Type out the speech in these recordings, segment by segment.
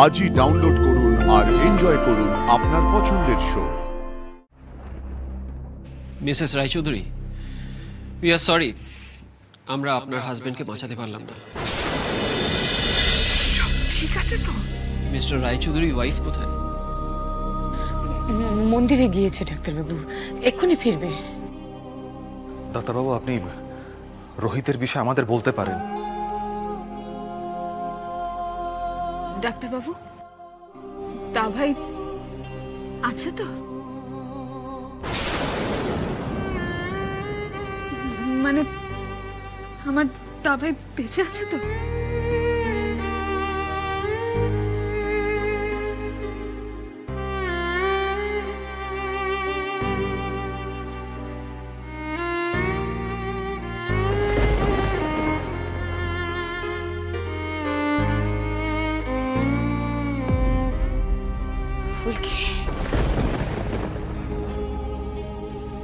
আজই ডাউনলোড করুন আর এনজয় করুন আপনার পছন্দের show. Mrs Roychowdhury, we are sorry, আমরা আপনার হাজবেন্ডকে বাঁচাতে পারলাম না। ঠিক আছে তো? মিস্টার রায়চৌধুরী ওয়াইফ কোথায়? মন্দিরে গিয়েছে ডাক্তারবাবু, এক্ষুনি ফিরবে। ডাক্তারবাবু, আপনি রোহিতের বিষয়ে আমাদের বলতে পারেন। ডাক্তারবাবু, তা ভাই আছে তো? মানে আমার তা ভাই বেঁচে আছে তো?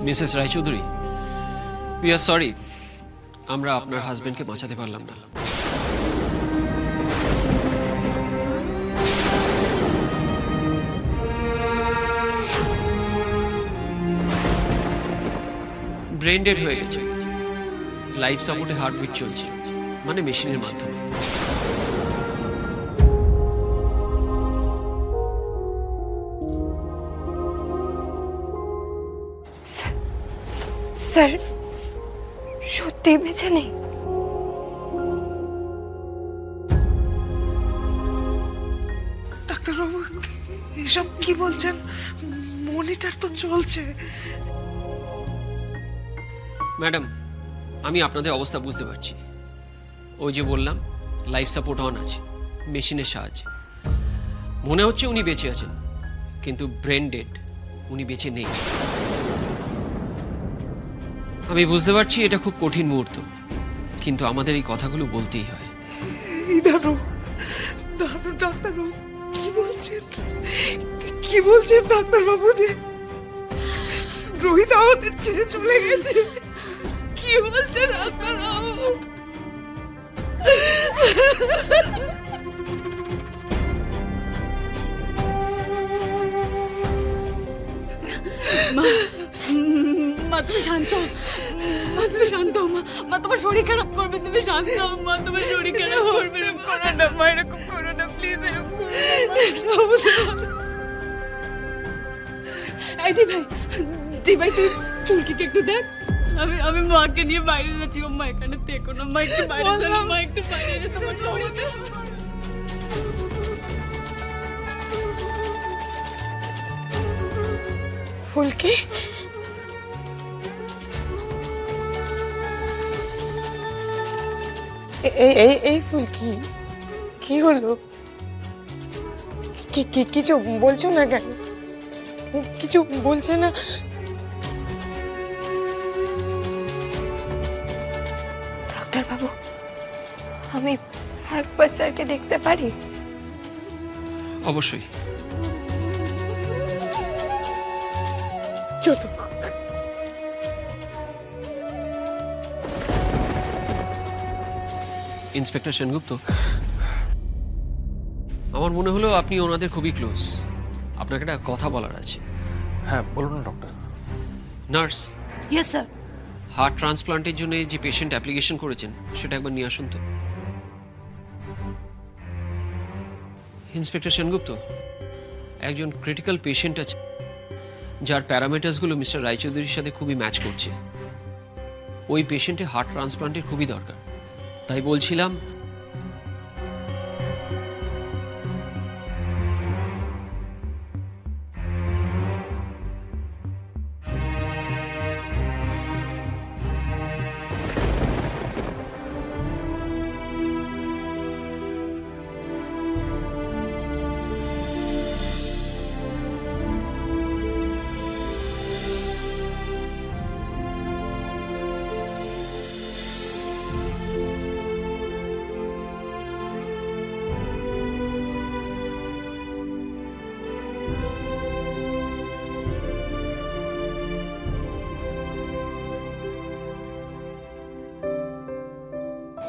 Mrs Roychowdhury, we are sorry, আমরা আপনার হাজবেন্ডকে বাঁচাতে পারলাম না। ব্রেন ডেড হয়ে গেছে, লাইফ সাপোর্টে হার্টবিট চলছে, মানে মেশিনের মাধ্যমে। স্যার সত্যি বেঁচে নেই? ডাক্তারবাবু এসব কি বলছেন? মনিটর তো চলছে। ম্যাডাম, আমি আপনাদের অবস্থা বুঝতে পারছি। ওই যে বললাম, লাইফ সাপোর্ট অন আছে মেশিনের সাহায্যে। মনে হচ্ছে উনি বেঁচে আছেন, কিন্তু ব্রেন ডেড, উনি বেঁচে নেই। আমি বুঝতে পারছি এটা খুব কঠিন মুহূর্ত, কিন্তু আমাদের এই কথাগুলো বলতেই হয়। ডাক্তারবাবু কি বলছেন ডাক্তারবাবু? যে রোহিত আমাদের ছেড়ে চলে গেছে? কি বলছেন ডাক্তারবাবু? মা তুমি শান্ত, মা তুমি শান্ত, মা তোমার শরীর খারাপ করবে, তুমি শান্ত, মা তোমার শরীর খারাপ করবে, এরকম করো না মা, এরকম করো না প্লিজ, এরকম করো না। এই দি ভাই তুই চুলকিকে একটু দেখ। আমি মাকে নিয়ে বাইরে যাচ্ছি, মা এখানে থেকো না, মা একটু বাইরে চলো, মা একটু বাইরে এসে তোমার শরীরে। ফুলকি, এই ফুলকি কি হলো? কিছু বলছো না কেন? কিছু বলছে না? ডাক্তারবাবু, আমি একবার স্যারকে দেখতে পারি? অবশ্যই। চলো। ইন্সপেক্টর সেনগুপ্ত, আমার মনে হলো আপনি ওনাদের খুবই ক্লোজ, আপনাকে একটা কথা বলার আছে। হ্যাঁ বলুন না doctor. Nurse, yes sir. Heart ট্রান্সপ্লান্টের জন্য যে পেশেন্ট অ্যাপ্লিকেশন করেছেন সেটা একবার নিয়ে আসুন তো। ইন্সপেক্টর সেনগুপ্ত, একজন ক্রিটিক্যাল পেশেন্ট আছে যার প্যারামিটার্সগুলো মিস্টার রায়চৌধুরীর সাথে খুবই ম্যাচ করছে। ওই পেশেন্টে হার্ট ট্রান্সপ্লান্টের খুবই দরকার, তাই বলছিলাম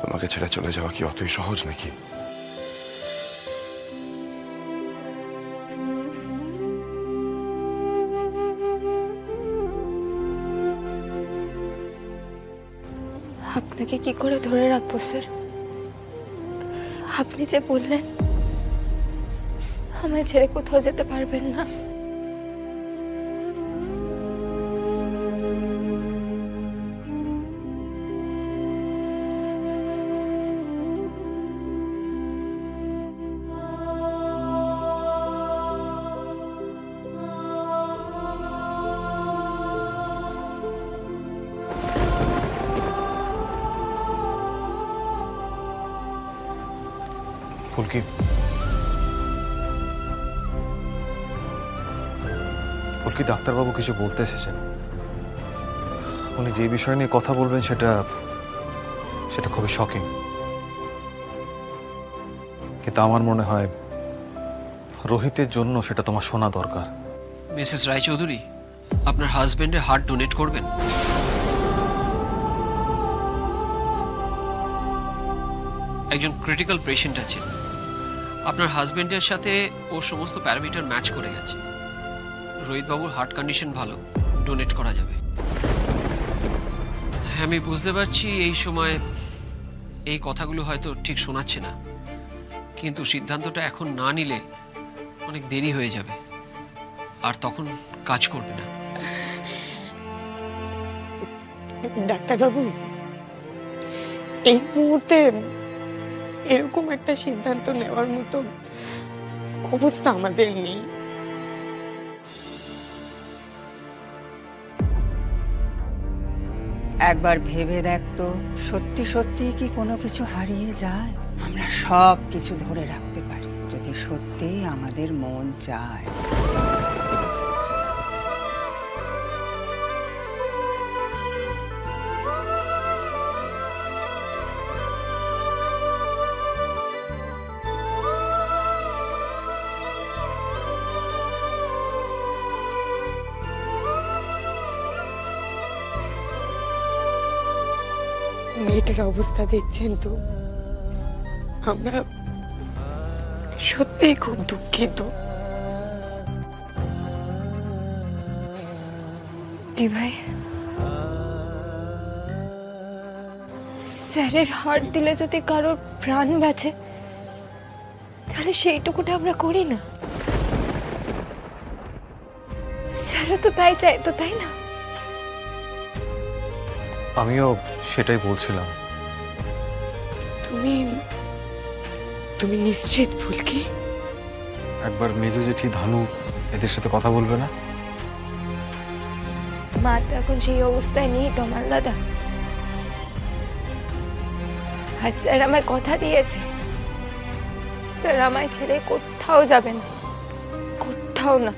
তোমাকে ছেড়ে চলে যাওয়া কি অতই সহজ নাকি? আপনাকে কি করে ধরে রাখবো স্যার? আপনি যে বললেন আমায় ছেড়ে কোথাও যেতে পারবেন না। ফুলকি, ফুলকি, ডাক্তারবাবু কিছু বলতে এসেছেন। উনি যে বিষয় নিয়ে কথা বলবেন সেটা খুবই শকিং, কিন্তু আমার মনে হয় রোহিতের জন্য সেটা তোমার শোনা দরকার। মিসেস রায়চৌধুরী, আপনার হাজবেন্ডের হার্ট ডোনেট করবেন? একজন ক্রিটিক্যাল পেশেন্ট আছে। আপনার হাজবেন্ডের সাথে ওর সমস্ত প্যারামিটার ম্যাচ করে গেছে। রোহিতবাবুর হার্ট কন্ডিশন ভালো, ডোনেট করা যাবে। হ্যাঁ, আমি বুঝতে পারছি এই সময় এই কথাগুলো হয়তো ঠিক শোনাচ্ছে না, কিন্তু সিদ্ধান্তটা এখন না নিলে অনেক দেরি হয়ে যাবে, আর তখন কাজ করবে না। ডাক্তারবাবু, এই মুহূর্তে এরকম একটা সিদ্ধান্ত নেওয়ার মতো অবস্থা আমাদের নেই। একবার ভেবে দেখ তো, সত্যি সত্যি কি কোনো কিছু হারিয়ে যায়? আমরা সব কিছু ধরে রাখতে পারি যদি সত্যি আমাদের মন চায়। মেয়েটার অবস্থা দেখছেন তো, আমরা সত্যিই খুব দুঃখিত। ভাই, স্যারের হার্ট দিলে যদি কারোর প্রাণ বাঁচে, তাহলে সেইটুকুটা আমরা করি না? স্যারও তো তাই চাইতো, তাই না? আমিও সেটাই বলছিলাম। তুমি নিশ্চিত ফুলকি? একবার মেজো জেঠি, ধানু এদের সাথে কথা বলবে না? মা তো এখন সেই অবস্থায় নেই তোমার দাদা। আর স্যার আমায় কথা দিয়েছে, স্যার আমায় ছেড়ে কোথাও যাবে না, কোথাও না।